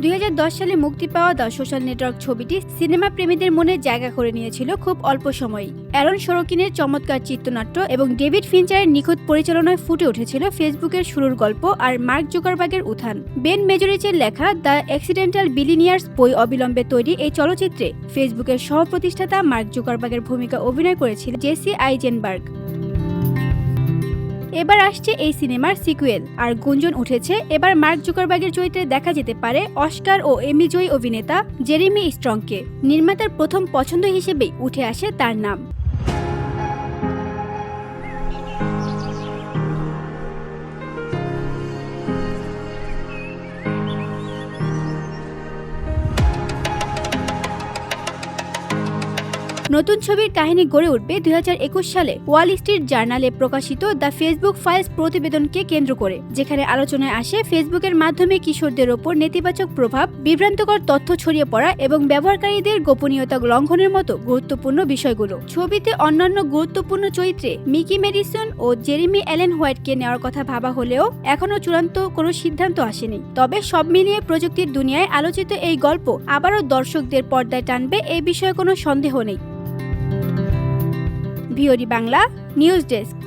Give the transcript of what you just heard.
2010 সালে মুক্তি পাওয়া দ্য সোশ্যাল নেটওয়ার্ক ছবিটি সিনেমা প্রেমীদের মনে জায়গা করে নিয়েছিল খুব অল্প সময়েই। অ্যারন সরোকিনের চমৎকার চিত্রনাট্য এবং ডেভিড ফিঞ্চারের নিখুঁত পরিচালনায় ফুটে উঠেছিল ফেসবুকের শুরুর গল্প আর মার্ক জুকারবার্গের উত্থান। বেন মেজরিচের লেখা দ্য অ্যাক্সিডেন্টাল বিলিনিয়ার্স বই অবিলম্বে তৈরি এই চলচ্চিত্রে ফেসবুকের সহ-প্রতিষ্ঠাতা মার্ক জুকারবার্গের ভূমিকা অভিনয় করেছিল জেসি আইজেনবার্গ। এবার আসছে এই সিনেমার সিকুয়েল, আর গুঞ্জন উঠেছে এবার মার্ক জুকারবার্গের চরিত্রে দেখা যেতে পারে অস্কার ও এমি জয়ী অভিনেতা জেরেমি স্ট্রংকে। নির্মাতার প্রথম পছন্দ হিসেবেই উঠে আসে তার নাম। নতুন ছবির কাহিনী গড়ে উঠবে 2021 সালে ওয়াল স্ট্রিট জার্নালে প্রকাশিত দ্য ফেসবুক ফাইলস প্রতিবেদনকে কেন্দ্র করে, যেখানে আলোচনায় আসে ফেসবুকের মাধ্যমে কিশোরদের ওপর নেতিবাচক প্রভাব, বিভ্রান্তকর তথ্য ছড়িয়ে পড়া এবং ব্যবহারকারীদের গোপনীয়তা লঙ্ঘনের মতো গুরুত্বপূর্ণ বিষয়গুলো। ছবিতে অন্যান্য গুরুত্বপূর্ণ চরিত্রে মিকি ম্যাডিসন ও জেরেমি অ্যালেন হোয়াইটকে নেওয়ার কথা ভাবা হলেও এখনও চূড়ান্ত কোনো সিদ্ধান্ত আসেনি। তবে সব মিলিয়ে প্রযুক্তির দুনিয়ায় আলোচিত এই গল্প আবারও দর্শকদের পর্দায় টানবে এই বিষয়ে কোনো সন্দেহ নেই। VOD Bangla news desk.